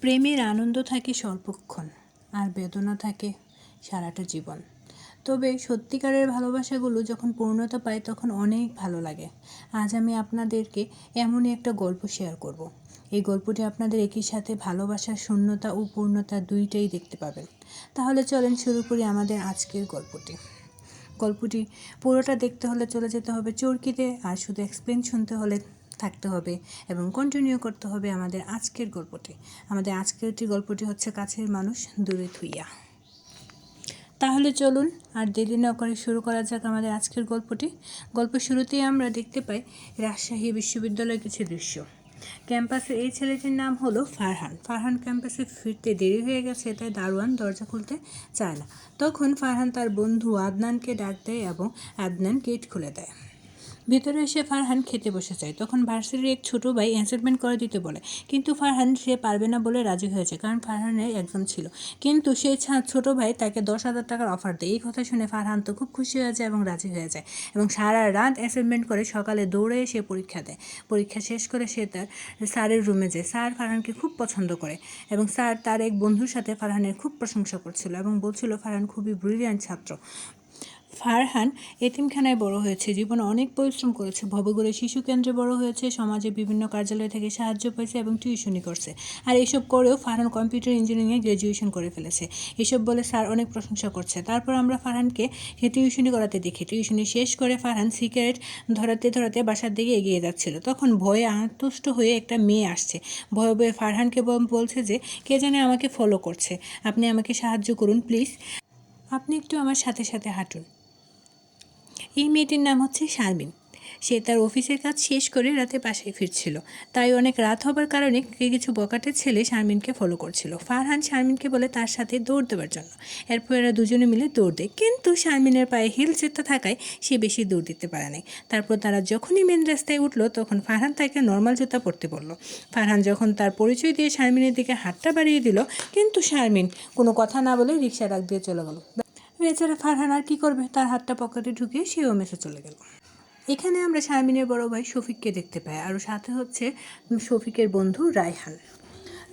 প্রেমের আনন্দ থাকে স্বল্পক্ষণ, আর বেদনা থাকে সারাটা জীবন। তবে সত্যিকারের ভালোবাসাগুলো যখন পূর্ণতা পায় তখন অনেক ভালো লাগে। আজ আমি আপনাদেরকে এমনই একটা গল্প শেয়ার করব। এই গল্পটি আপনাদের একই সাথে ভালোবাসার শূন্যতা ও পূর্ণতা দুইটাই দেখতে পাবেন। তাহলে চলেন শুরু করি আমাদের আজকের গল্পটি পুরোটা দেখতে হলে চলে যেতে হবে চরকিতে, আর শুধু এক্সপ্লেন শুনতে হলে থাকতে হবে এবং কন্টিনিউ করতে হবে আমাদের আজকের গল্পটি। আমাদের আজকের গল্পটি হচ্ছে কাছের মানুষ দূরে থুইয়া। তাহলে চলুন আর দেরি না করে শুরু করা যাক আমাদের আজকের গল্পটি। গল্প শুরুতেই আমরা দেখতে পাই রাজশাহী বিশ্ববিদ্যালয়ের কিছু দৃশ্য। ক্যাম্পাসে এই ছেলেটির নাম হলো ফারহান। ফারহান ক্যাম্পাসে ফিরতে দেরি হয়ে গেছে, তাই দারোয়ান দরজা খুলতে চায় না। তখন ফারহান তার বন্ধু আদনানকে ডাক দেয় এবং আদনান গেট খুলে দেয়। ভিতরে এসে ফারহান খেতে বসে যায়। তখন ভার্সিটির এক ছোটো ভাই অ্যাসাইনমেন্ট করে দিতে বলে, কিন্তু ফারহান সে পারবে না বলে রাজি হয়েছে, কারণ ফারহানের এক্সাম ছিল। কিন্তু সেই ছোটো ভাই তাকে 10,000 টাকার অফার দেয়। এই কথা শুনে ফারহান তো খুব খুশি হয়ে যায় এবং রাজি হয়ে যায় এবং সারা রাত অ্যাসাইনমেন্ট করে সকালে দৌড়ে সে পরীক্ষা দেয়। পরীক্ষা শেষ করে সে তার স্যারের রুমে যায়। স্যার ফারহানকে খুব পছন্দ করে এবং স্যার তার এক বন্ধুর সাথে ফারহানের খুব প্রশংসা করছিল এবং বলছিল ফারহান খুবই ব্রিলিয়ান্ট ছাত্র। ফারহান এতিমখানায় বড় হয়েছে, জীবনে অনেক পরিশ্রম করেছে, ভবঘুরে শিশু কেন্দ্রে বড় হয়েছে, সমাজে বিভিন্ন কার্যালয় থেকে সাহায্য পেয়েছে এবং টিউশনি করছে। আর এসব করেও ফারহান কম্পিউটার ইঞ্জিনিয়ারিংয়ে গ্র্যাজুয়েশন করে ফেলেছে। এসব বলে স্যার অনেক প্রশংসা করছে। তারপর আমরা ফারহানকে টিউশনি করাতে দেখি। টিউশনি শেষ করে ফারহান সিগারেট ধরাতে ধরাতে বাসার দিকে এগিয়ে যাচ্ছিল। তখন ভয়ে আত্মষ্ট হয়ে একটা মেয়ে আসছে। ভয়ে ভয়ে ফারহানকে বলছে যে কে জানে আমাকে ফলো করছে, আপনি আমাকে সাহায্য করুন প্লিজ, আপনি একটু আমার সাথে সাথে হাঁটুন। এই মেয়েটির নাম হচ্ছে শারমিন। সে তার অফিসের কাজ শেষ করে রাতে বাসায় ফিরছিল, তাই অনেক রাত হবার কারণে কিছু বকাটের ছেলে শারমিনকে ফলো করছিল। ফারহান শারমিনকে বলে তার সাথে দৌড় দেওয়ার জন্য। এরপর এরা দুজনে মিলে দৌড় দেয়, কিন্তু শারমিনের পায়ে হিল জুতা থাকায় সে বেশি দৌড় দিতে পারে নাই। তারপর তারা যখনই মেন রাস্তায় উঠলো তখন ফারহান তাকে নর্মাল জুতা পরতে বলল। ফারহান যখন তার পরিচয় দিয়ে শারমিনের দিকে হাতটা বাড়িয়ে দিল, কিন্তু শারমিন কোনো কথা না বলে রিক্সা ডাক দিয়ে চলে গেল। বেচারা ফারহান আর কী করবে, তার হাতটা পকেটে ঢুকিয়ে সেও মেসে চলে গেল। এখানে আমরা শারমিনের বড় ভাই শফিককে দেখতে পাই, আর সাথে হচ্ছে শফিকের বন্ধু রায়হান।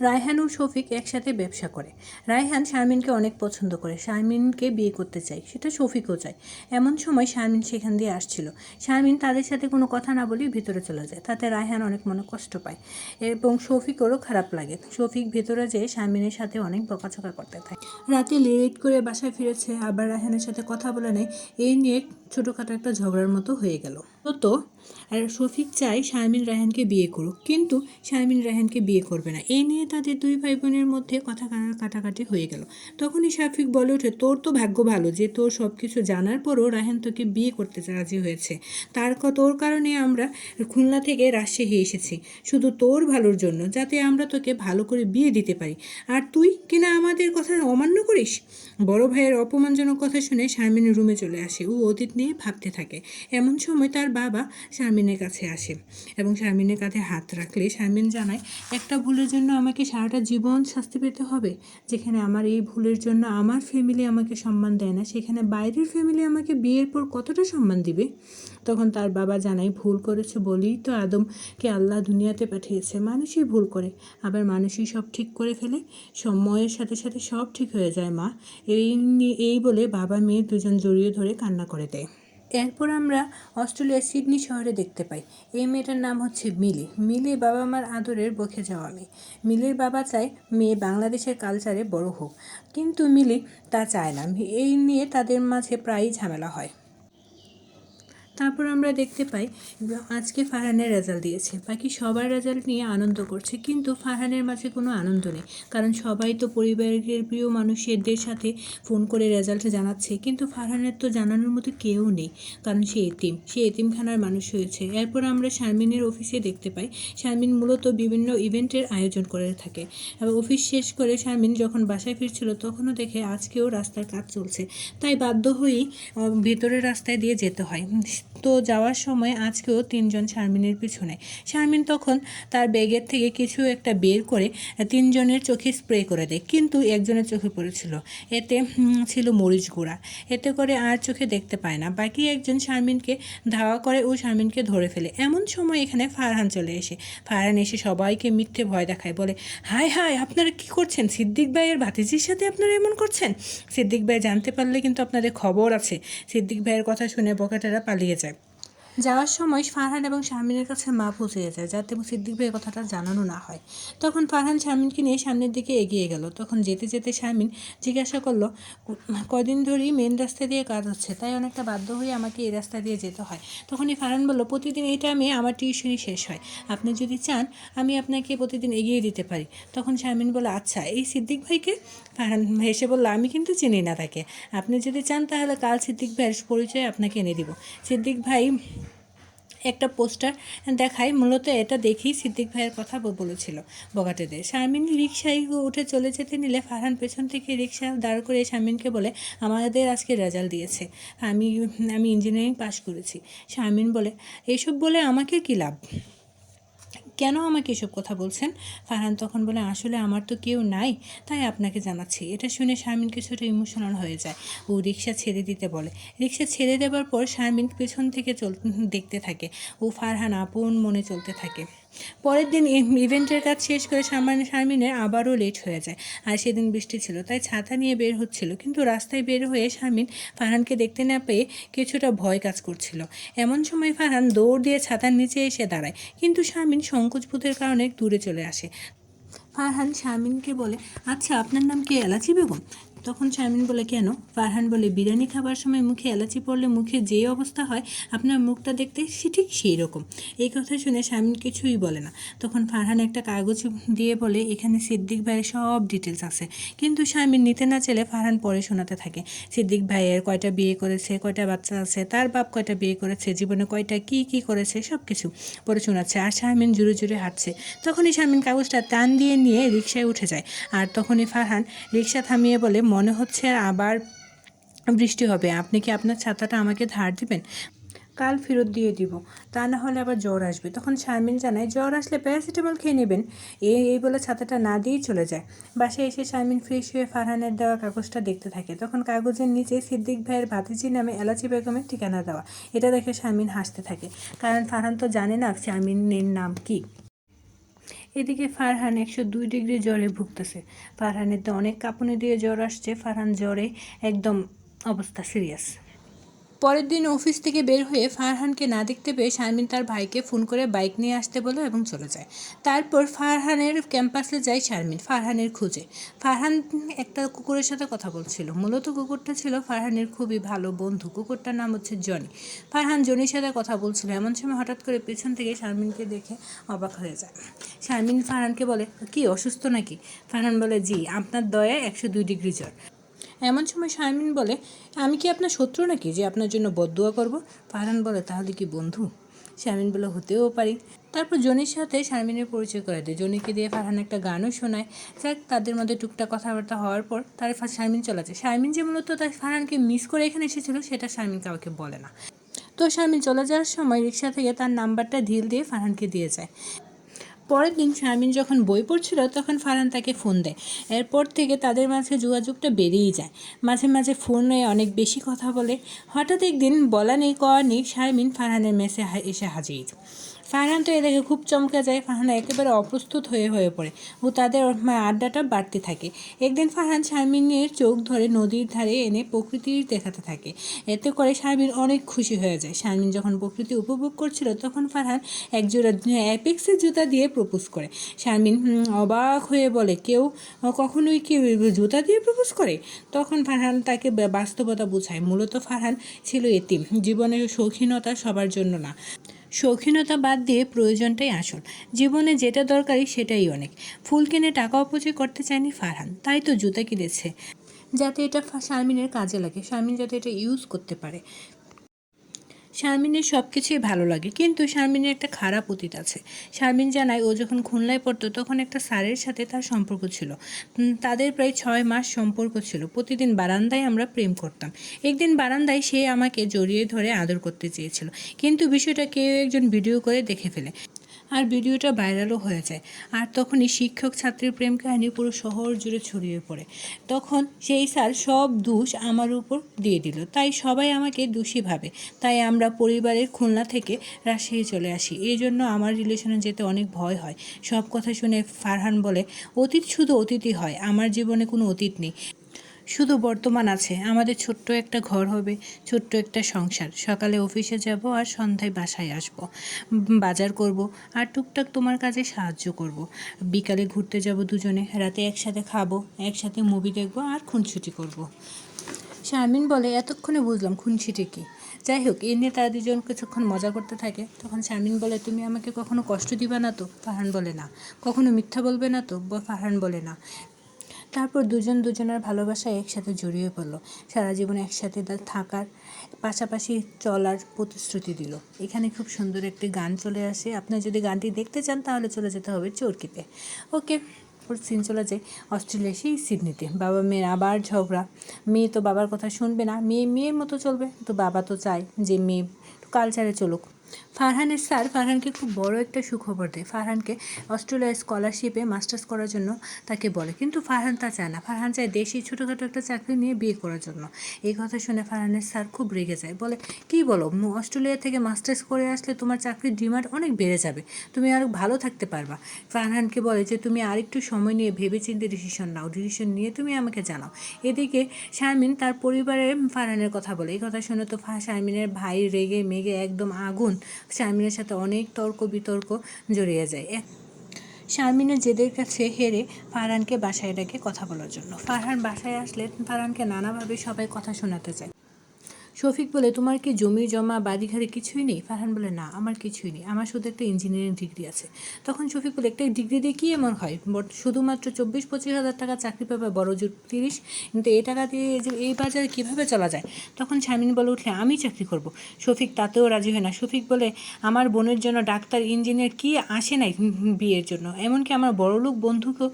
রায়হান ও শফিক একসাথে ব্যবসা করে। রায়হান শারমিনকে অনেক পছন্দ করে, শারমিনকে বিয়ে করতে চায়, সেটা শফিকও চায়। এমন সময় শারমিন সেখান দিয়ে আসছিল। শারমিন তাদের সাথে কোনো কথা না বলেই ভিতরে চলে যায়। তাতে রায়হান অনেক মনে কষ্ট পায় এবং শফিকেরও খারাপ লাগে। শফিক ভেতরে যেয়ে শারমিনের সাথে অনেক বকাঝকা করতে থাকে। রাতে লেট করে বাসায় ফিরেছে, আবার রায়হানের সাথে কথা বলে নেয়। এই নিয়ে ছোটোখাটো একটা ঝগড়ার মতো হয়ে গেল। তো আর শফিক চায় শারমিন রায়হানকে বিয়ে করুক, কিন্তু শারমিন রায়হানকে বিয়ে করবে না। এই নিয়ে তাদের দুই ভাই বোনের মধ্যে কথা কাটাকাটি হয়ে গেল। তখনই শফিক বলে ওঠে, তোর তো ভাগ্য ভালো যে তোর সব কিছু জানার পরও রায়হান তোকে বিয়ে করতে রাজি হয়েছে। তোর কারণে আমরা খুলনা থেকে রাজশাহী এসেছি, শুধু তোর ভালোর জন্য, যাতে আমরা তোকে ভালো করে বিয়ে দিতে পারি, আর তুই কিনা আমাদের কথা অমান্য করিস। বড় ভাইয়ের অপমানজনক কথা শুনে শারমিনের রুমে চলে আসে। ও অতীত নিয়ে ভাবতে থাকে। এমন সময় তার বাবা শারমিনের কাছে আসে এবং শারমিনের কাঁধে হাত রাখলে শারমিন জানায়, একটা ভুলের জন্য আমাকে সারাটা জীবন শাস্তি পেতে হবে। যেখানে আমার এই ভুলের জন্য আমার ফ্যামিলি আমাকে সম্মান দেয় না, সেখানে বাইরের ফ্যামিলি আমাকে বিয়ের পর কতটা সম্মান দিবে। তখন তার বাবা জানায়, ভুল করেছে বলেই তো আদমকে আল্লাহ দুনিয়াতে পাঠিয়েছে। মানুষই ভুল করে, আবার মানুষই সব ঠিক করে ফেলে। সময়ের সাথে সাথে সব ঠিক হয়ে যায় মা। এই বলে বাবা মেয়ে দুজন জড়িয়ে ধরে কান্না করে দেয়। এরপর আমরা অস্ট্রেলিয়ার সিডনি শহরে দেখতে পাই। এই মেয়েটার নাম হচ্ছে মিলি। মিলি বাবা মার আদরের বকে যাওয়া মেয়ে। মিলির বাবা চায় মেয়ে বাংলাদেশের কালচারে বড় হোক, কিন্তু মিলি তা চায় না। এই নিয়ে তাদের মাঝে প্রায়ই ঝামেলা হয়। তারপর আমরা দেখতে পাই আজকে ফারহানের রেজাল্ট দিয়েছে। বাকি সবার রেজাল্ট নিয়ে আনন্দ করছে, কিন্তু ফারহানের মাঝে কোনো আনন্দ নেই, কারণ সবাই তো পরিবারের প্রিয় মানুষদের সাথে ফোন করে রেজাল্ট জানাচ্ছে, কিন্তু ফারহানের তো জানানোর মতো কেউ নেই, কারণ সে এতিমখানার মানুষ হয়েছে। এরপর আমরা শারমিনের অফিসে দেখতে পাই শারমিন মূলত বিভিন্ন ইভেন্টের আয়োজন করে থাকে। এবং অফিস শেষ করে শারমিন যখন বাসায় ফিরছিল তখনও দেখে আজকেও রাস্তার কাজ চলছে, তাই বাধ্য হয়েই ভেতরের রাস্তায় দিয়ে যেতে হয়। তো যাওয়ার সময় আজকেও 3 জন শারমিনের পিছনে। শারমিন তখন তার ব্যাগের থেকে কিছু একটা বের করে 3 জনের চোখে স্প্রে করে দেয়, কিন্তু একজনের চোখে পড়েছিল, এতে ছিল মরিচ গুঁড়া। এতে করে আর চোখে দেখতে পায় না। বাকি একজন শারমিনকে ধাওয়া করে ও শারমিনকে ধরে ফেলে। এমন সময় এখানে ফারহান চলে এসে সবাইকে মিথ্যে ভয় দেখায়, বলে হায় হায় আপনারা কি করছেন, সিদ্দিক ভাইয়ের ভাতিজির সাথে আপনারা এমন করছেন। সিদ্দিক ভাই জানতে পারলে কিন্তু আপনাদের খবর আছে। সিদ্দিক ভাইয়ের কথা শুনে বখাটেরা পালিয়ে যায়। যাওয়ার সময় ফারহান এবং শারমিনের কাছে মাপ পৌঁছে যায়, যাতে সিদ্দিক ভাইয়ের কথাটা জানানো না হয়। তখন ফারহান শারমিনকে নিয়ে সামনের দিকে এগিয়ে গেল। তখন যেতে যেতে শারমিন জিজ্ঞাসা করলো, কদিন ধরেই মেন রাস্তা দিয়ে কাজ হচ্ছে, তাই অনেকটা বাধ্য হয়ে আমাকে এই রাস্তা দিয়ে যেতে হয়। তখনই ফারহান বলল, প্রতিদিন এই টাইমে আমার টিউশনি শেষ হয়, আপনি যদি চান আমি আপনাকে প্রতিদিন এগিয়ে দিতে পারি। তখন শারমিন বলল, আচ্ছা এই সিদ্দিক ভাইকে? ফারহান হেসে বলল, আমি কিন্তু চিনি না তাকে, আপনি যদি চান তাহলে কাল সিদ্দিক ভাইয়ের পরিচয় আপনাকে এনে দিব। সিদ্দিক ভাই একটা পোস্টার দেখায়, মূলত এটা দেখেই সিদ্দিক ভাইয়ের কথা বলেছিল বগাটেদের। শারমিন রিক্সায় উঠে চলে যেতে নিলে ফারহান পেছন থেকে রিক্সা দাঁড় করে শারমিনকে বলে, আমাদের আজকে রেজাল্ট দিয়েছে, আমি আমি ইঞ্জিনিয়ারিং পাশ করেছি। শারমিন বলে, এসব বলে আমাকে কী লাভ, কেন আমাকে এসব কথা বলছেন? ফারহান তখন বলে, আসলে আমার তো কেউ নাই, তাই আপনাকে জানাচ্ছি। এটা শুনে শারমিন কিছুটা ইমোশনাল হয়ে যায়। ও রিক্সা ছেড়ে দিতে বলে। রিক্সা ছেড়ে দেওয়ার পর শারমিন পেছন থেকে দেখতে থাকে। ও ফারহান আপন মনে চলতে থাকে। পরের দিন ইভেন্টের কাজ শেষ করে শারমিনের আবারও লেট হয়ে যায়। আর সেদিন বৃষ্টি ছিল, তাই ছাতা নিয়ে বের হচ্ছিল, কিন্তু রাস্তায় বের হয়ে শারমিন ফারহানকে দেখতে না পেয়ে কিছুটা ভয় কাজ করছিল। এমন সময় ফারহান দৌড় দিয়ে ছাতার নিচে এসে দাঁড়ায়, কিন্তু শারমিন সংকোচবোধের কারণে দূরে চলে আসে। ফারহান শারমিনকে বলে, আচ্ছা আপনার নাম কি এলাচি বেগম? তখন শারমিন বলে, কেন? ফারহান বলে, বিরিয়ানি খাবার সময় মুখে এলাচি পড়লে মুখে যে অবস্থা হয় আপনার মুখটা দেখতে ঠিক সেই রকম। এই কথা শুনে শারমিন কিছুই বলে না। তখন ফারহান একটা কাগজ দিয়ে বলে, এখানে সিদ্দিক ভাইয়ের সব ডিটেলস আছে। কিন্তু শারমিন নিতে না চাইলে ফারহান পরে শোনাতে থাকে, সিদ্দিক ভাইয়ের কয়টা বিয়ে করেছে, কয়টা বাচ্চা আছে, তার বাপ কয়টা বিয়ে করেছে, জীবনে কয়টা কি করেছে, সব কিছু পরে শোনাচ্ছে। আর শারমিন জোরে জোরে হাঁটছে। তখনই শারমিন কাগজটা টান দিয়ে নিয়ে রিকশায় উঠে যায়। আর তখনই ফারহান রিকশা থামিয়ে বলে, মনে হচ্ছে আবার বৃষ্টি হবে, আপনি কি আপনার ছাতাটা আমাকে ধার দিবেন? কাল ফেরত দিয়ে দিব, তা না হলে আবার জ্বর আসবে। তখন শারমিন জানায়, জ্বর আসলে প্যারাসিটামল খেয়ে নেবেন। এই বলে ছাতাটা না দিয়েই চলে যায়। বাসায় এসে শারমিন ফ্রেশ হয়ে ফারহানের দেওয়া কাগজটা দেখতে থাকে। তখন কাগজের নিচে সিদ্দিক ভাইয়ের ভাতিজি নামে এলাচি বেগমের ঠিকানা দেওয়া। এটা দেখে শারমিন হাসতে থাকে, কারণ ফারহান তো জানে না শারমিনের নাম কি। এদিকে ফারহান 102 ডিগ্রি জ্বরে ভুগতেছে। ফারহানের তো অনেক কাঁপুনি দিয়ে জ্বর আসছে। ফারহান জ্বরে একদম অবস্থা সিরিয়াস। পরের দিন অফিস থেকে বের হয়ে ফারহানকে না দেখতে পেয়ে শারমিন তার ভাইকে ফোন করে বাইক নিয়ে আসতে বলে এবং চলে যায়। তারপর ফারহানের ক্যাম্পাসে যায় শারমিন ফারহানের খুঁজে। ফারহান একটা কুকুরের সাথে কথা বলছিল। মূলত কুকুরটা ছিল ফারহানের খুবই ভালো বন্ধু। কুকুরটার নাম হচ্ছে জনি। ফারহান জনির সাথে কথা বলছিল। এমন সময় হঠাৎ করে পেছন থেকে শারমিনকে দেখে অবাক হয়ে যায়। শারমিন ফারহানকে বলে, কি অসুস্থ নাকি? ফারহান বলে, জি, আপনার দয়ায় 102 ডিগ্রি জ্বর। এমন সময় শারমিন বলে, আমি কি আপনার শত্রু নাকি যে আপনার জন্য বদদুয়া করব? ফারহান বলে, তাহলে কি বন্ধু? শারমিন বলে, হতেও পারি। তারপর জনির সাথে শারমিনের পরিচয় করে দেয়। জনিকে দিয়ে ফারহান একটা গানও শোনায়। যাক, তাদের মধ্যে টুকটাক কথাবার্তা হওয়ার পর তার শারমিন চলে যায়। শারমিন যে মূলত তার ফারহানকে মিস করে এখানে এসেছিল সেটা শারমিন কাউকে বলে না। তো শারমিন চলে যাওয়ার সময় রিক্সা থেকে তার নাম্বারটা ঢিল দিয়ে ফারহানকে দিয়ে যায়। পরের দিন শারমিন যখন বই পড়ছিল তখন ফারহান তাকে ফোন দেয়। এরপর থেকে তাদের মাঝে যোগাযোগটা বেড়েই যায়। মাঝে মাঝে ফোনে অনেক বেশি কথা বলে। হঠাৎ একদিন বলা নেই কওয়া নেই শারমিন ফারহানের মেসে এসে হাজির। ফারহান তো এ দেখে খুব চমকে যায়। ফারহান একেবারে অপ্রস্তুত হয়ে পড়ে ও তাদের আড্ডাটা বাড়তে থাকে। একদিন ফারহান শারমিনের চোখ ধরে নদীর ধারে এনে প্রকৃতি দেখাতে থাকে। এতে করে শারমিন অনেক খুশি হয়ে যায়। শারমিন যখন প্রকৃতি উপভোগ করছিল তখন ফারহান একজোড়া অ্যাপেক্সের জুতা দিয়ে প্রপোজ করে। শারমিন অবাক হয়ে বলে, কেউ কখনোই কি জুতা দিয়ে প্রপোজ করে? তখন ফারহান তাকে বাস্তবতা বোঝায়। মূলত ফারহান ছিল এতিম। জীবনের শৌখিনতা সবার জন্য না, শৌখিনতা বাদ দিয়ে প্রয়োজনটাই আসল। জীবনে যেটা দরকারি সেটাই অনেক। ফুল কিনে টাকা অপচয় করতে চায়নি ফারহান, তাই তো জুতা কিনেছে, যাতে এটা শারমিনের কাজে লাগে, শারমিন যাতে এটা ইউজ করতে পারে। শারমিনের সব কিছুই ভালো লাগে, কিন্তু শারমিনের একটা খারাপ অতীত আছে। শারমিন জানায় ও যখন খুলনায় পড়তো তখন একটা স্যারের সাথে তার সম্পর্ক ছিল। তাদের প্রায় 6 মাস সম্পর্ক ছিল। প্রতিদিন বারান্দায় আমরা প্রেম করতাম। একদিন বারান্দায় সে আমাকে জড়িয়ে ধরে আদর করতে চেয়েছিল, কিন্তু বিষয়টা কেউ একজন ভিডিও করে দেখে ফেলে, আর ভিডিওটা ভাইরালও হয়ে যায়। আর তখনই শিক্ষক ছাত্রীর প্রেম কাহিনী পুরো শহর জুড়ে ছড়িয়ে পড়ে। তখন সেই স্যার সব দোষ আমার উপর দিয়ে দিল, তাই সবাই আমাকে দোষী ভাবে। তাই আমরা পরিবারের খুলনা থেকে রাজশাহী চলে আসি। এই জন্য আমার রিলেশনে যেতে অনেক ভয় হয়। সব কথা শুনে ফারহান বলে, অতীত শুধু অতীতই হয়, আমার জীবনে কোনো অতীত নেই, শুধু বর্তমান আছে। আমাদের ছোট্ট একটা ঘর হবে, ছোট্ট একটা সংসার। সকালে অফিসে যাব আর সন্ধ্যায় বাসায় আসব, বাজার করব আর টুকটাক তোমার কাজে সাহায্য করব। বিকালে ঘুরতে যাব দুজনে, রাতে একসাথে খাবো, একসাথে মুভি দেখব আর খুনসুটি করব। শারমিন বলে, এতক্ষণে বুঝলাম খুনসুটি কী। যাই হোক, এ নিয়ে তারা দুজন কিছুক্ষণ মজা করতে থাকে। তখন শারমিন বলে, তুমি আমাকে কখনো কষ্ট দিবা না তো? ফারহান বলে, না। কখনো মিথ্যা বলবে না তো? ফারহান বলে, না। তারপর দুজন দুজনের ভালোবাসায় একসাথে জড়িয়ে পড়ল। সারা জীবন একসাথে থাকার, পাশাপাশি চলার প্রতিশ্রুতি দিল। এখানে খুব সুন্দর একটি গান চলে আসে। আপনার যদি গানটি দেখতে চান তাহলে চলে যেতে হবে চরকিতে। ওকে, সিন চলে যায় অস্ট্রেলিয়া, সেই সিডনিতে। বাবা মেয়ের আবার ঝগড়া। মেয়ে তো বাবার কথা শুনবে না, মেয়ে মেয়ের মতো চলবে, তো বাবা তো চায় যে মেয়ে কালচারে চলুক। ফারহানের স্যার ফারহানকে খুব বড় একটা সুখবর দেয়। ফারহানকে অস্ট্রেলিয়ায় স্কলারশিপে মাস্টার্স করার জন্য তাকে বলে, কিন্তু ফারহান তা চায় না। ফারহান চায় দেশেই ছোটোখাটো একটা চাকরি নিয়ে বিয়ে করার জন্য। এই কথা শুনে ফারহানের স্যার খুব রেগে যায়, বলে, কী বলো, অস্ট্রেলিয়া থেকে মাস্টার্স করে আসলে তোমার চাকরির ডিমান্ড অনেক বেড়ে যাবে, তুমি আরও ভালো থাকতে পারবা। ফারহানকে বলে যে তুমি আরেকটু সময় নিয়ে ভেবেচিন্তে ডিসিশন নাও, ডিসিশন নিয়ে তুমি আমাকে জানাও। এদিকে শারমিন তার পরিবারের ফারহানের কথা বলে। এই কথা শুনে তো শারমিনের ভাই রেগে মেগে একদম আগুন। শারমিনের সাথে অনেক তর্ক বিতর্ক জড়িয়ে যায়। শারমিনের জেদের কাছে হেরে ফারহানকে বাসায় ডেকে কথা বলার জন্য। ফারহান বাসায় আসলে ফারহানকে নানাভাবে সবাই কথা শোনাতে চায়। শফিক বলে, তোমার কি জমি জমা বাড়ি ঘরে কিছুই নেই? ফারহান বলে, না, আমার কিছুই নেই, আমার শুধু একটা ইঞ্জিনিয়ারিং ডিগ্রি আছে। তখন শফিক বলে, একটা ডিগ্রি দিয়ে কী এমন হয়? শুধুমাত্র 24-25 হাজার টাকা চাকরি পাবে, বড় জোর 30, কিন্তু এই টাকা দিয়ে এই বাজারে কীভাবে চলা যায়? তখন শারমিন বলে উঠলে, আমি চাকরি করব। শফিক তাতেও রাজি হয় না। শফিক বলে, আমার বোনের জন্য ডাক্তার ইঞ্জিনিয়ার কি আসে নাই বিয়ের জন্য, এমনকি আমার বড়লোক বন্ধুকেও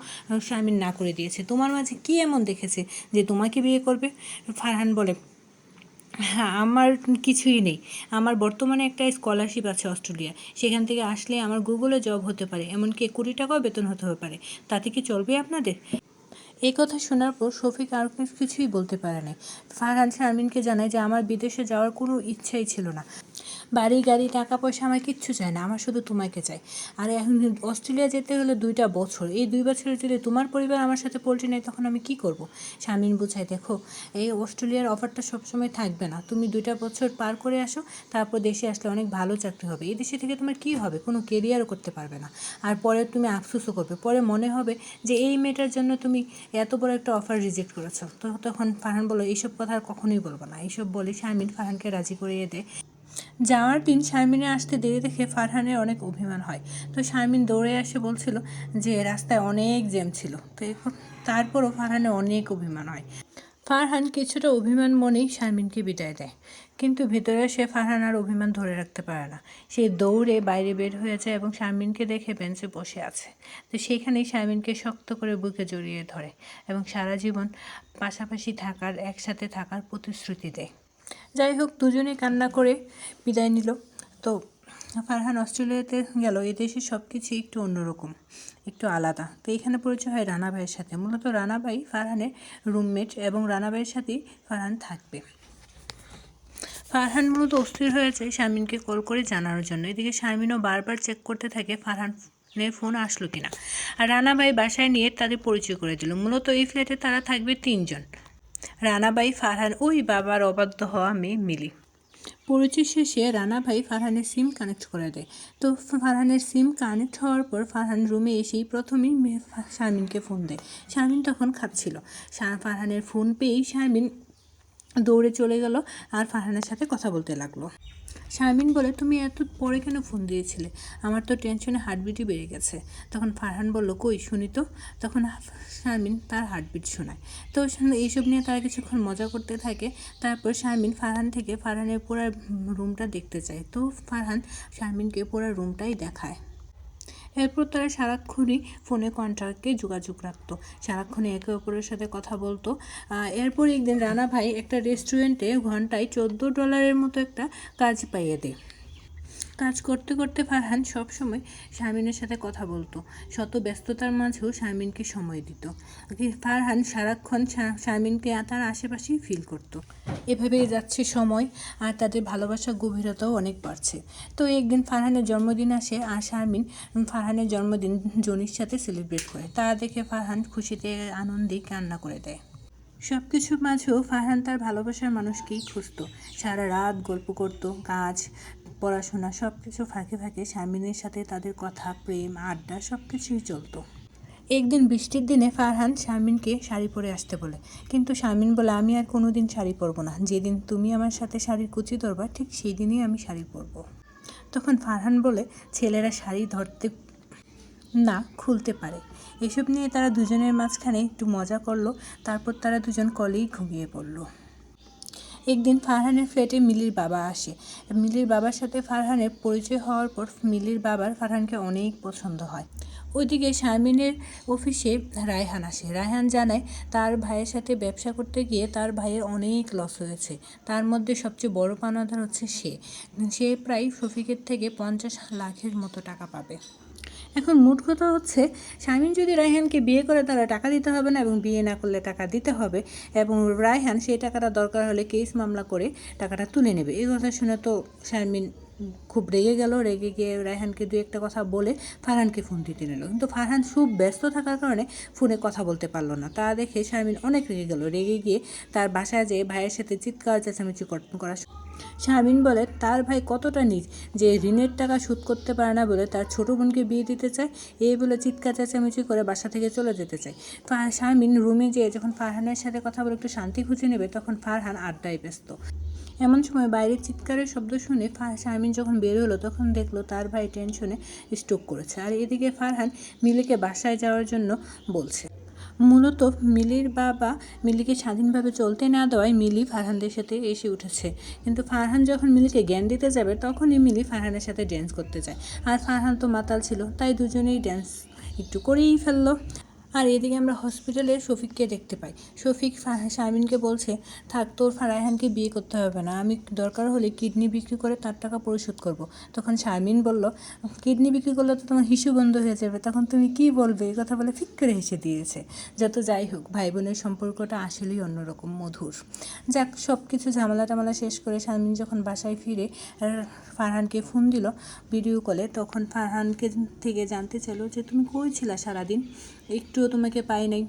শারমিন না করে দিয়েছে। তোমার মাঝে কী এমন দেখেছে যে তোমাকে বিয়ে করবে? ফারহান বলে, হ্যাঁ, আমার কিছুই নেই। আমার বর্তমানে একটা স্কলারশিপ আছে অস্ট্রেলিয়া, সেখান থেকে আসলে আমার গুগলে জব হতে পারে, এমনকি 1 কোটি টাকাও বেতন হতে পারে। তাতে কি চলবে আপনাদের? এই কথা শোনার পর শফিক আর কিছুই বলতে পারে না। ফারহান শারমিনকে জানায় যে আমার বিদেশে যাওয়ার কোনো ইচ্ছাই ছিল না, বাড়ি গাড়ি টাকা পয়সা আমার কিচ্ছু চাই না, আমার শুধু তোমাকে চাই। আর এখন অস্ট্রেলিয়া যেতে হলে 2টা বছর, এই 2 বছরে যদি তোমার পরিবার আমার সাথে পোল্ট্রি নেয় তখন আমি কি করব? শারমিন বুঝায়, দেখো, এই অস্ট্রেলিয়ার অফারটা সবসময় থাকবে না, তুমি 2টা বছর পার করে আসো, তারপর দেশে আসলে অনেক ভালো চাকরি হবে। এই দেশে থেকে তোমার কি হবে? কোনো কেরিয়ারও করতে পারবে না, আর পরে তুমি আফসোসও করবে, পরে মনে হবে যে এই মেয়েটার জন্য তুমি এত বড় একটা অফার রিজেক্ট করেছো। তো তখন ফারহান বলো, এইসব কথা আর কখনোই বলবো না। এইসব বলে শারমিন ফারহানকে রাজি করিয়ে দেয়। যাওয়ার দিন শারমিনের আসতে দেরি দেখে ফারহানের অনেক অভিমান হয়। তো শারমিন দৌড়ে এসে বলছিল যে রাস্তায় অনেক জ্যাম ছিল। তো তারপরও ফারহানের অনেক অভিমান হয়। ফারহান কিছুটা অভিমান মনেই শারমিনকে বিদায় দেয়, কিন্তু ভেতরে সে ফারহান আর অভিমান ধরে রাখতে পারে না। সে দৌড়ে বাইরে বের হয়ে যায় এবং শারমিনকে দেখে বেঞ্চে বসে আছে। তো সেখানেই শারমিনকে শক্ত করে বুকে জড়িয়ে ধরে এবং সারা জীবন পাশাপাশি থাকার, একসাথে থাকার প্রতিশ্রুতি দেয়। যাই হোক, দুজনে কান্না করে বিদায় নিল। তো ফারহান অস্ট্রেলিয়াতে গেল। এদেশে সব কিছু একটু অন্যরকম, একটু আলাদা। তো এখানে পরিচয় হয় রানা ভাইয়ের সাথে। মূলত রানা ভাই ফারহানের রুমমেট এবং রানা ভাইয়ের সাথেই ফারহান থাকবে। ফারহান মূলত অস্থির হয়েছে শারমিনকে কল করে জানানোর জন্য। এদিকে শারমিনও বারবার চেক করতে থাকে ফারহানের ফোন আসলো কিনা। আর রানা ভাই বাসায় নিয়ে তাদের পরিচয় করে দিল। মূলত এই ফ্ল্যাটে তারা থাকবে 3 জন, রানাভাই, ফারহান, ওই বাবার অবাধ্য হওয়া মেয়ে মিলি। পরিচয় শেষে রানা ভাই ফারহানের সিম কানেক্ট করে দেয়। তো ফারহানের সিম কানেক্ট হওয়ার পর ফারহান রুমে এসেই প্রথমেই শারমিনকে ফোন দেয়। শারমিন তখন খাচ্ছিল। ফারহানের ফোন পেয়েই শারমিন দৌড়ে চলে গেল আর ফারহানের সাথে কথা বলতে লাগলো। শারমিন বলে, তুমি এত পরে কেন ফোন দিয়েছিলে? আমার তো টেনশনে হার্টবিটই বেড়ে গেছে। তখন ফারহান বলল, কই শুনি তো। তখন শারমিন তার হার্টবিট শোনায়। তো এইসব নিয়ে তারা কিছুক্ষণ মজা করতে থাকে। তারপর শারমিন ফারহানের পুরো রুমটা দেখতে চায়। তো ফারহান শারমিনকে পুরো রুমটাই দেখায়। এরপর তারা সারাক্ষণই ফোনে কন্ট্যাক্টে যোগাযোগ রাখতো, সারাক্ষণই একে অপরের সাথে কথা বলতো। এরপর একদিন রানা ভাই একটা রেস্টুরেন্টে ঘন্টায় $14 মতো একটা কাজ পাইয়ে দেয়। কাজ করতে করতে ফারহান সবসময় শারমিনের সাথে কথা বলতো, শত ব্যস্ততার মাঝেও শারমিনকে সময় দিত। ফারহান সারাক্ষণ শারমিনকে তার আশেপাশেই ফিল করতো। এভাবেই যাচ্ছে সময়, আর তাদের ভালোবাসার গভীরতাও অনেক বাড়ছে। তো একদিন ফারহানের জন্মদিন আসে, আর শারমিন ফারহানের জন্মদিন জনির সাথে সেলিব্রেট করে। তা দেখে ফারহান খুশিতে আনন্দে কান্না করে দেয়। সব কিছুর মাঝেও ফারহান তার ভালোবাসার মানুষকেই খুঁজত। সারা রাত গল্প করত, কাজ, পড়াশোনা সব কিছু ফাঁকে ফাঁকে শারমিনের সাথে তাদের কথা, প্রেম, আড্ডা সব কিছুই চলতো। একদিন বৃষ্টির দিনে ফারহান শারমিনকে শাড়ি পরে আসতে বলে, কিন্তু শারমিন বলে, আমি আর কোনো দিন শাড়ি পরবো না। যেদিন তুমি আমার সাথে শাড়ির কুচি ধরবা ঠিক সেই দিনই আমি শাড়ি পরবো। তখন ফারহান বলে, ছেলেরা শাড়ি ধরতে না খুলতে পারে। এসব নিয়ে তারা দুজনের মাঝখানে একটু মজা করলো। তারপর তারা দুজন কলেই ঘুমিয়ে পড়ল। একদিন ফারহানের ফ্ল্যাটে মিলির বাবা আসে। মিলির বাবার সাথে ফারহানের পরিচয় হওয়ার পর মিলির বাবার ফারহানকে অনেক পছন্দ হয়। ওইদিকে শারমিনের অফিসে রায়হান আসে। রায়হান জানায় তার ভাইয়ের সাথে ব্যবসা করতে গিয়ে তার ভাইয়ের অনেক লস হয়েছে। তার মধ্যে সবচেয়ে বড় পাওনাদার হচ্ছে সে প্রায় শফিকের থেকে 50 লাখের মতো টাকা পাবে। এখন মোট কথা হচ্ছে, শারমিন যদি রায়হানকে বিয়ে করে তাহলে টাকা দিতে হবে না, এবং বিয়ে না করলে টাকা দিতে হবে, এবং রায়হান সেই টাকাটা দরকার হলে কেস মামলা করে টাকাটা তুলে নেবে। এই কথা শুনে তো শারমিন খুব রেগে গেল। রেগে গিয়ে রায়হানকে দু একটা কথা বলে ফারহানকে ফোন দিতে নিল, কিন্তু ফারহান খুব ব্যস্ত থাকার কারণে ফোনে কথা বলতে পারলো না। তা দেখে শারমিন অনেক রেগে গেল। রেগে গিয়ে তার বাসায় যেয়ে ভাইয়ের সাথে চিৎকার চেঁচামেচি করা। শারমিন বলে তার ভাই কতটা নীচ যে ঋণের টাকা শোধ করতে পারে না বলে তার ছোটো বোনকে বিয়ে দিতে চায়, এই বলে চিৎকার চেঁচামেচি করে বাসা থেকে চলে যেতে চায়। শারমিন রুমে যেয়ে যখন ফারহানের সাথে কথা বলে একটু শান্তি খুঁজে নেবে, তখন ফারহান আড্ডায় ব্যস্ত। এমন সময় বাইরের চিৎকারের শব্দ শুনে শারমিন যখন বের হলো, তখন দেখলো তার ভাই টেনশনে স্ট্রোক করেছে। আর এদিকে ফারহান মিলিকে বাসায় যাওয়ার জন্য বলছে। মূলত মিলির বাবা মিলিকে স্বাধীনভাবে চলতে না দেওয়ায় মিলি ফারহানদের সাথে এসে উঠেছে। কিন্তু ফারহান যখন মিলিকে জ্ঞান দিতে যাবে, তখনই মিলি ফারহানের সাথে ড্যান্স করতে যায়। আর ফারহান তো মাতাল ছিল, তাই দুজনেই ড্যান্স একটু করেই ফেললো। আর এদিকে আমরা হসপিটালে শফিককে দেখতে পাই। শফিক শারমিনকে বলছে, থাক, তোর রায়হানকে বিয়ে করতে হবে না, আমি দরকার হলে কিডনি বিক্রি করে তার টাকা পরিশোধ করব। তখন শারমিন বলল, কিডনি বিক্রি করলে তো তোমার হিসু বন্ধ হয়ে যাবে, তখন তুমি কি বলবে? এই কথা বলে ফিক করে হেসে দিয়েছে। যত যাই হোক, ভাই বোনের সম্পর্কটা আসলেই অন্যরকম মধুর। যাক, সব কিছু ঝামেলা টামেলা শেষ করে শারমিন যখন বাসায় ফিরে ফারহানকে ফোন দিল ভিডিও কলে, তখন ফারহানকে থেকে জানতে চাইলো যে তুমি কই ছিলা সারাদিন, একটুও তোমাকে পাই নাই।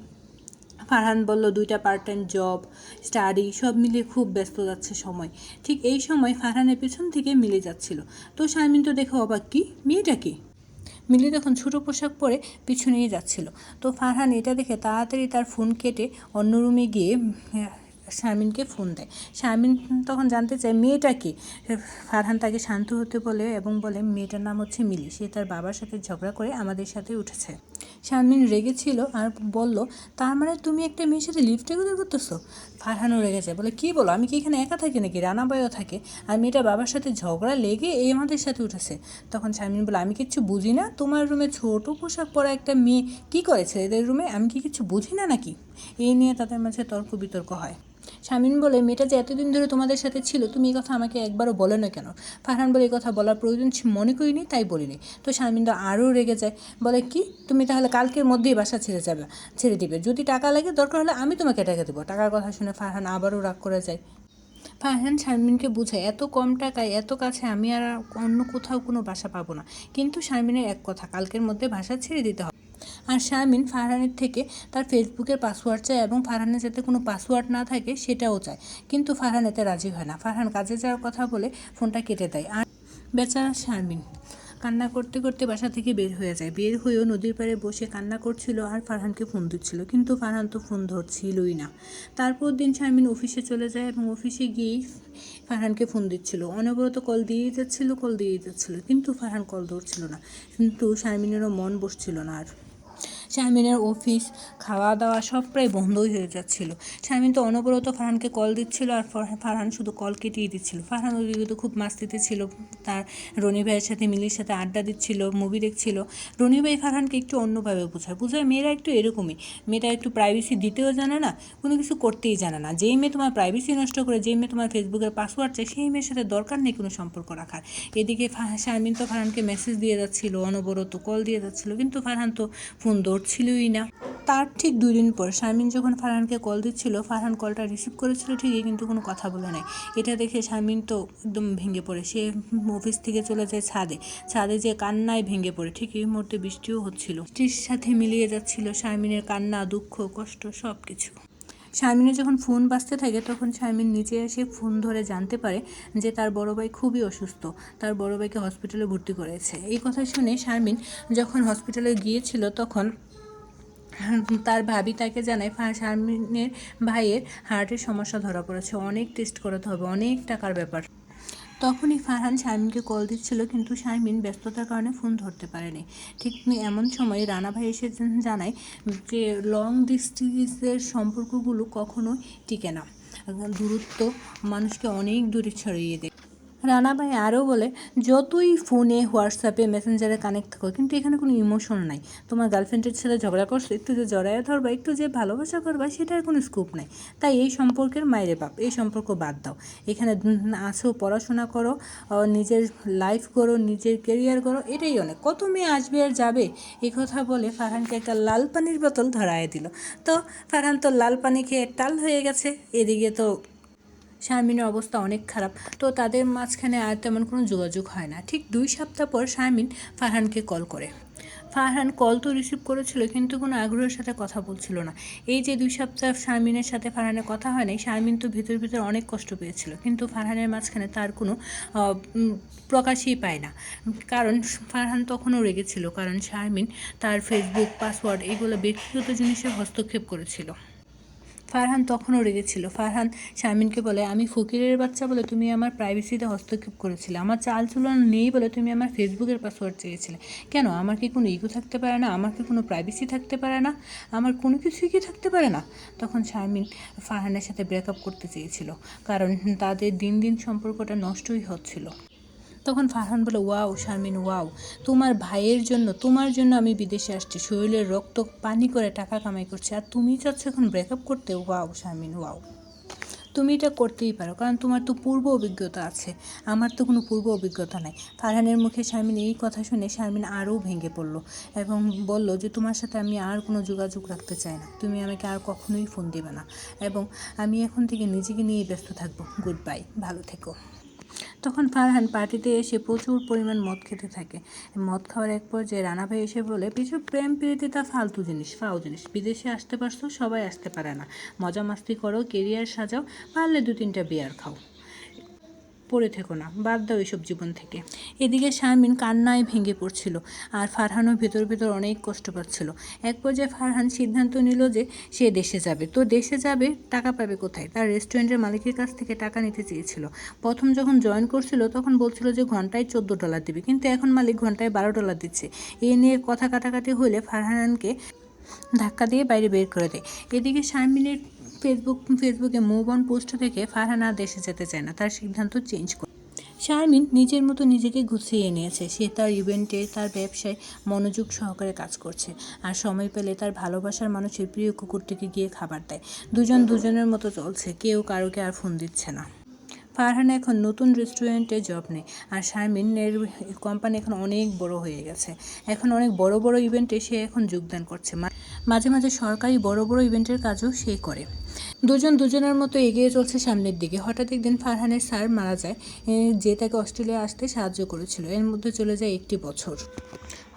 ফারহান বলল, 2টা পার্ট টাইম জব, স্টাডি সব মিলিয়ে খুব ব্যস্ত যাচ্ছে সময়। ঠিক এই সময় ফারহানের পেছন থেকে মিলে যাচ্ছিল। তো শারমিন তো দেখো অবাক, কি মেয়েটা কি? মিলি তখন ছোটো পোশাক পরে পিছু নিয়ে যাচ্ছিল। তো ফারহান এটা দেখে তাড়াতাড়ি তার ফোন কেটে অন্য রুমে গিয়ে শারমিনকে ফোন দেয়। শারমিন তখন জানতে চায় মেয়েটা কি। ফারহান তাকে শান্ত হতে বলে এবং বলে, মেয়েটার নাম হচ্ছে মিলি, সে তার বাবার সাথে ঝগড়া করে আমাদের সাথে উঠেছে। শারমিন রেগেছিল আর বলল, তার মানে তুমি একটা মেয়ের সাথে লিফটে কথা করতেছো? ফারহানও রেগে যায়, বলে, কী বলো, আমি কি এখানে একা থাকি নাকি? রানাবাইও থাকে, আর মেয়েটা বাবার সাথে ঝগড়া লেগে এই আমাদের সাথে উঠেছে। তখন শারমিন বলে, আমি কিচ্ছু বুঝি না, তোমার রুমে ছোটো পোশাক পরা একটা মেয়ে কী করেছে এদের রুমে, আমি কি কিছু বুঝি না নাকি? এই নিয়ে তাদের মাঝে তর্ক বিতর্ক হয়। শারমিন বলে, মেয়েটা যে এতদিন ধরে তোমাদের সাথে ছিল, তুমি এই কথা আমাকে একবারও বলে না কেন? ফারহান বলে, এই কথা বলার প্রয়োজন মনে করিনি, তাই বলিনি। তো শারমিন তো আরও রেগে যায়, বলে, কি তুমি তাহলে কালকের মধ্যেই বাসা ছেড়ে দিবে, যদি টাকা লাগে দরকার হলে আমি তোমাকে টাকা দেবো। টাকার কথা শুনে ফারহান আবারও রাগ করে যায়। ফারহান শারমিনকে বোঝায়, এত কম টাকায় এত কাছে আমি আর অন্য কোথাও কোনো বাসা পাবো না। কিন্তু শারমিনের এক কথা, কালকের মধ্যে বাসা ছেড়ে দিতে হবে। আর শারমিন ফারহানের থেকে তার ফেসবুকের পাসওয়ার্ড চায়, এবং ফারহানের যাতে কোনো পাসওয়ার্ড না থাকে সেটাও চায়। কিন্তু ফারহান এতে রাজি হয় না। ফারহান কাজে যাওয়ার কথা বলে ফোনটা কেটে দেয়। আর বেচারা শারমিন কান্না করতে করতে বাসা থেকে বের হয়ে যায়। বের হয়েও নদীর পাড়ে বসে কান্না করছিল আর ফারহানকে ফোন দিচ্ছিল, কিন্তু ফারহান তো ফোন ধরছিলই না। তারপর দিন শারমিন অফিসে চলে যায় এবং অফিসে গিয়েই ফারহানকে ফোন দিচ্ছিল, অনবরত কল দিয়েই যাচ্ছিল, কিন্তু ফারহান কল ধরছিল না। কিন্তু শারমিনেরও মন বসছিল না আর। শারমিনের অফিস, খাওয়া দাওয়া সব প্রায় বন্ধই হয়ে যাচ্ছিল। শারমিন তো অনবরত ফারহানকে কল দিচ্ছিল আর ফারহান শুধু কল কেটেই দিচ্ছিল। ফারহান ওদিকে তো খুব মাস্তিতে ছিল, তার রনি ভাইয়ের সাথে মিলির সাথে আড্ডা দিচ্ছিল, মুভি দেখছিল। রনি ভাই ফারহানকে একটু অন্যভাবে বোঝায় মেয়েরা একটু এরকমই, মেয়েটা একটু প্রাইভেসি দিতেও জানে না, কোনো কিছু করতেই জানে না। যেই মেয়ে তোমার প্রাইভেসি নষ্ট করে, যেই মেয়ে তোমার ফেসবুকের পাসওয়ার্ড চায়, সেই মেয়ের সাথে দরকার নেই কোনো সম্পর্ক রাখার। এদিকে শারমিন তো ফারহানকে মেসেজ দিয়ে যাচ্ছিল, অনবরত কল দিয়ে যাচ্ছিল, কিন্তু ফারহান তো ফোন ধরছিলই না। তার ঠিক 2 দিন পর শারমিন যখন ফারহানকে কল দিচ্ছিল, ফারহান কলটা রিসিভ করেছিল ঠিকই, কিন্তু কোনো কথা বলে নাই। এটা দেখে শারমিন তো একদম ভেঙে পড়ে। সে অফিস থেকে চলে যায় ছাদে যে কান্নায় ভেঙে পড়ে। ঠিক এই মুহূর্তে বৃষ্টিও হচ্ছিল, বৃষ্টির সাথে মিলিয়ে যাচ্ছিল শারমিনের কান্না, দুঃখ, কষ্ট সব কিছু। শারমিনের যখন ফোন বাজতে থাকে তখন শারমিন নিচে এসে ফোন ধরে জানতে পারে যে তার বড় ভাই খুবই অসুস্থ, তার বড় ভাইকে হসপিটালে ভর্তি করেছে। এই কথা শুনে শারমিন যখন হসপিটালে গিয়েছিল তখন তার ভাবি তাকে জানায় শারমিনের ভাইয়ের হার্টের সমস্যা ধরা পড়েছে, অনেক টেস্ট করাতে হবে, অনেক টাকার ব্যাপার। তখনই ফারহান শারমিনকে কল দিচ্ছিল, কিন্তু শারমিন ব্যস্ততার কারণে ফোন ধরতে পারেনি। ঠিক এমন সময় রানা ভাই এসে জানায় যে লং ডিস্টেন্সের সম্পর্কগুলো কখনোই টিকে না, দূরত্ব মানুষকে অনেক দূরে ছড়িয়ে দেয়। রানা ভাই আরও বলে, যতই ফোনে, হোয়াটসঅ্যাপে, মেসেঞ্জারে কানেক্ট থাকো, কিন্তু এখানে কোনো ইমোশন নাই। তোমার গার্লফ্রেন্ডের সাথে ঝগড়া করছো, একটু যে জড়াইয়া ধরবা, একটু যে ভালোবাসা করবা, সেটার কোনো স্কোপ নাই। তাই এই সম্পর্কের মাইরে বাপ, এই সম্পর্ক বাদ দাও। এখানে আসো, পড়াশোনা করো, নিজের লাইফ করো, নিজের কেরিয়ার করো, এটাই অনেক। কত মেয়ে আসবে আর যাবে। এই কথা বলে ফারহানকে একটা লাল পানির বোতল ধরায় দিল। তো ফারহান তো লাল পানি খেয়ে টাল হয়ে গেছে। এদিকে তো শারমিনের অবস্থা অনেক খারাপ। তো তাদের মাঝখানে আর তেমন কোনো যোগাযোগ হয় না। ঠিক 2 সপ্তাহ পর শারমিন ফারহানকে কল করে। ফারহান কল তো রিসিভ করেছিল, কিন্তু কোনো আগ্রহের সাথে কথা বলছিল না। এই যে 2 সপ্তাহ শারমিনের সাথে ফারহানের কথা হয় নাই, শারমিন তো ভিতর অনেক কষ্ট পেয়েছিল, কিন্তু ফারহানের মাঝখানে তার কোনো প্রকাশই পায় না। কারণ ফারহান তখনও রেগেছিল, কারণ শারমিন তার ফেসবুক পাসওয়ার্ড এগুলো ব্যক্তিগত জিনিসে হস্তক্ষেপ করেছিল। ফারহান তখনও রেগেছিল। ফারহান শারমিনকে বলে, আমি ফকিরের বাচ্চা বলে তুমি আমার প্রাইভেসিতে হস্তক্ষেপ করেছিলে, আমার চাল চুলন নেই বলে তুমি আমার ফেসবুকের পাসওয়ার্ড চেয়েছিলে। কেন? আমার কি কোনো ইগো থাকতে পারে না? আমার কি কোনো প্রাইভেসি থাকতে পারে না? আমার কোনো কিছুই কি থাকতে পারে না? তখন শারমিন ফারহানের সাথে ব্রেকআপ করতে চেয়েছিল, কারণ তাদের দিন দিন সম্পর্কটা নষ্টই হচ্ছিল। তখন ফারহান বলে, ওয়াও শারমিন, ওয়াও, তোমার জন্য আমি বিদেশে আসছি, শরীরের রক্ত পানি করে টাকা কামাই করছি, আর তুমি চাচ্ছ এখন ব্রেকআপ করতে? ওয়াও শারমিন, ওয়াও, তুমি এটা করতেই পারো, কারণ তোমার তো পূর্ব অভিজ্ঞতা আছে, আমার তো কোনো পূর্ব অভিজ্ঞতা নাই। ফারহানের মুখে শারমিন এই কথা শুনে শারমিন আরও ভেঙে পড়লো এবং বলল যে তোমার সাথে আমি আর কোনো যোগাযোগ রাখতে চাই না, তুমি আমাকে আর কখনোই ফোন দেবে না, এবং আমি এখন থেকে নিজেকে নিয়ে ব্যস্ত থাকবো। গুড বাই, ভালো থেকো। তখন ফারহান পার্টিতে এসে প্রচুর পরিমাণ মদ খেতে থাকে। মদ খাওয়ার এক পর্যায়ে রানা ভাই এসে বলে, কিছু প্রেম প্রীতি তা ফালতু জিনিস, ফাও জিনিস, বিদেশে আসতে পারছো, সবাই আসতে পারে না, মজা মাস্তি করো, কেরিয়ার সাজাও, পারলে 2-3টা বিয়ার খাও, পড়ে থেকো না, বাদ দাও এইসব জীবন থেকে। এদিকে শারমিন কান্নায় ভেঙে পড়ছিল, আর ফারহানও ভেতর অনেক কষ্ট পাচ্ছিল। এক পর্যায়ে ফারহান সিদ্ধান্ত নিল যে সে দেশে যাবে। তো দেশে যাবে, টাকা পাবে কোথায়? তার রেস্টুরেন্টের মালিকের কাছ থেকে টাকা নিতে চেয়েছিল। প্রথম যখন জয়েন করছিল তখন বলছিল যে ঘন্টায় $14 দিবে, কিন্তু এখন মালিক ঘন্টায় $12 দিচ্ছে। এ নিয়ে কথা কাটাকাটি হলে ফারহানকে ধাক্কা দিয়ে বাইরে বের করে দেয়। এদিকে শারমিনের ফেসবুকে মুভ অন পোস্ট থেকে ফারহান আর দেশে যেতে চায় না, তার সিদ্ধান্ত চেঞ্জ করে। শারমিন নিজের মতো নিজেকে গুছিয়ে নিয়েছে। সে তার ইভেন্টে, তার ব্যবসায় মনোযোগ সহকারে কাজ করছে, আর সময় পেলে তার ভালোবাসার মানুষের প্রিয় কুকুরটিকে গিয়ে খাবার দেয়। দুজনের মতো চলছে, কেউ কারোকে আর ফোন দিচ্ছে না। ফারহান এখন নতুন রেস্টুরেন্টে জব নেয়, আর শারমিনের কোম্পানি এখন অনেক বড় হয়ে গেছে। এখন অনেক বড় ইভেন্টে সে এখন যোগদান করছে, মাঝে মাঝে সরকারি বড় ইভেন্টের কাজও সে করে। দুজনের মতো এগিয়ে চলছে সামনের দিকে। হঠাৎ একদিন ফারহানের স্যার মারা যায়, যে তাকে অস্ট্রেলিয়া আসতে সাহায্য করেছিল। এর মধ্যে চলে যায় 1 বছর।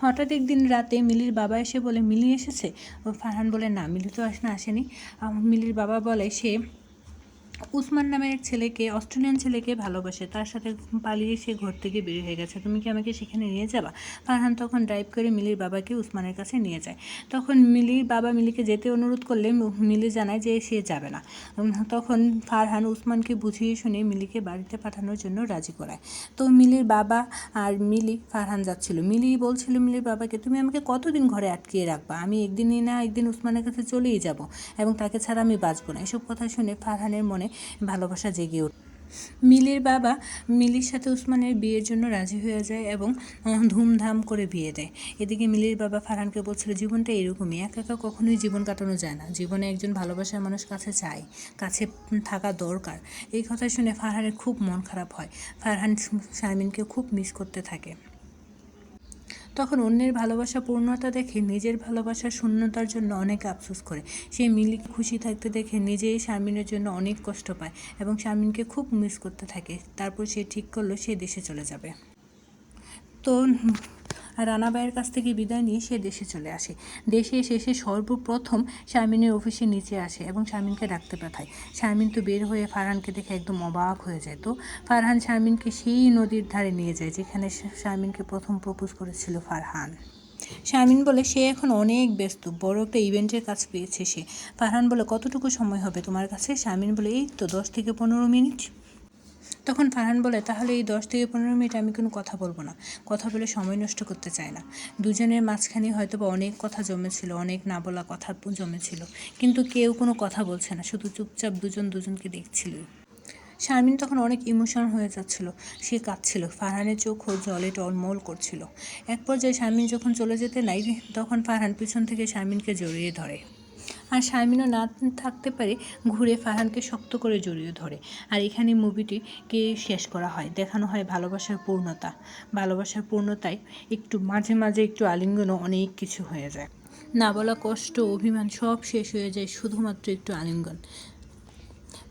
হঠাৎ একদিন রাতে মিলির বাবা এসে বলে, মিলি এসেছে? ফারহান বলে, না, মিলি তো আসেনি। মিলির বাবা বলে, সে উসমান নামের এক ছেলেকে, অস্ট্রেলিয়ান ছেলেকে ভালোবাসে, তার সাথে পালিয়ে সে ঘর থেকে বের হয়ে গেছে, তুমি কি আমাকে সেখানে নিয়ে যাবা? ফারহান তখন ড্রাইভ করে মিলির বাবাকে উসমানের কাছে নিয়ে যায়। তখন মিলির বাবা মিলিকে যেতে অনুরোধ করলে মিলি জানায় যে সে যাবে না। তখন ফারহান উসমানকে বুঝিয়ে শুনে মিলিকে বাড়িতে পাঠানোর জন্য রাজি করায়। তো মিলির বাবা আর মিলি ফারহান যাচ্ছিল। মিলি বলছিল মিলির বাবাকে, তুমি আমাকে কতদিন ঘরে আটকিয়ে রাখবা? আমি একদিনই না একদিন উসমানের কাছে চলেই যাব এবং তাকে ছাড়া আমি বাঁচবো না। এসব কথা শুনে ফারহানের মনে ভালোবাসা জেগে ওঠে। মিলির বাবা মিলির সাথে উসমানের বিয়ের জন্য রাজি হয়ে যায় এবং ধুমধাম করে বিয়ে দেয়। এদিকে মিলির বাবা ফারহানকে বলছিল, জীবনটা এরকমই, একা একা কখনোই জীবন কাটানো যায় না, জীবনে একজন ভালোবাসার মানুষ কাছে চাই, কাছে থাকা দরকার। এই কথা শুনে ফারহানের খুব মন খারাপ হয়। ফারহান শারমিনকে খুব মিস করতে থাকে। তখন অন্যের ভালোবাসা পূর্ণতা দেখে নিজের ভালোবাসার শূন্যতার জন্য অনেক আফসোস করে। সে মিলিকে খুশি থাকতে দেখে নিজেই শারমিনের জন্য অনেক কষ্ট পায় এবং শারমিনকে খুব মিস করতে থাকে। তারপর সে ঠিক করলো সে দেশে চলে যাবে। তো রানাবাইয়ের কাছ থেকে বিদায় নিয়ে সে দেশে চলে আসে। দেশে এসে সে সর্বপ্রথম শারমিনের অফিসে নিচে আসে এবং শারমিনকে ডাকতে পাঠায়। শারমিন তো বের হয়ে ফারহানকে দেখে একদম অবাক হয়ে যায়। তো ফারহান শারমিনকে সেই নদীর ধারে নিয়ে যায় যেখানে শারমিনকে প্রথম প্রপোজ করেছিল ফারহান। শারমিন বলে সে এখন অনেক ব্যস্ত, বড় একটা ইভেন্টের কাজ পেয়েছে সে। ফারহান বলে, কতটুকু সময় হবে তোমার কাছে? শারমিন বলে, এই তো 10 থেকে 15 মিনিট। তখন ফারহান বলে, তাহলে এই 10 থেকে 15 মিনিট আমি কোনো কথা বলবো না, কথা বলে সময় নষ্ট করতে চাই না। দুজনের মাঝখানে হয়তো বা অনেক কথা জমেছিল, অনেক না বলা কথা জমেছিল, কিন্তু কেউ কোনো কথা বলছে না, শুধু চুপচাপ দুজন দুজনকে দেখছিল। শারমিন তখন অনেক ইমোশনাল হয়ে যাচ্ছিল, সে কাঁদছিল, ফারহানের চোখও জলে টলমল করছিল। এক পর্যায়ে শারমিন যখন চলে যেতে নাই, তখন ফারহান পিছন থেকে শারমিনকে জড়িয়ে ধরে, আর শারমিনও না থাকতে পারে ঘুরে ফারহানকে শক্ত করে জড়িয়ে ধরে। আর এখানে মুভিটিকে শেষ করা হয়, দেখানো হয় ভালোবাসার পূর্ণতা। ভালোবাসার পূর্ণতায় একটু মাঝে মাঝে একটু আলিঙ্গনও অনেক কিছু হয়ে যায়, না বলা কষ্ট অভিমান সব শেষ হয়ে যায় শুধুমাত্র একটু আলিঙ্গন।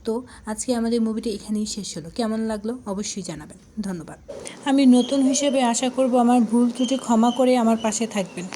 তো আজকে আমাদের মুভিটি এখানেই শেষ হলো। কেমন লাগলো অবশ্যই জানাবেন। ধন্যবাদ। আমি নতুন হিসেবে আশা করব আমার ভুল ত্রুটি ক্ষমা করে আমার পাশে থাকবেন।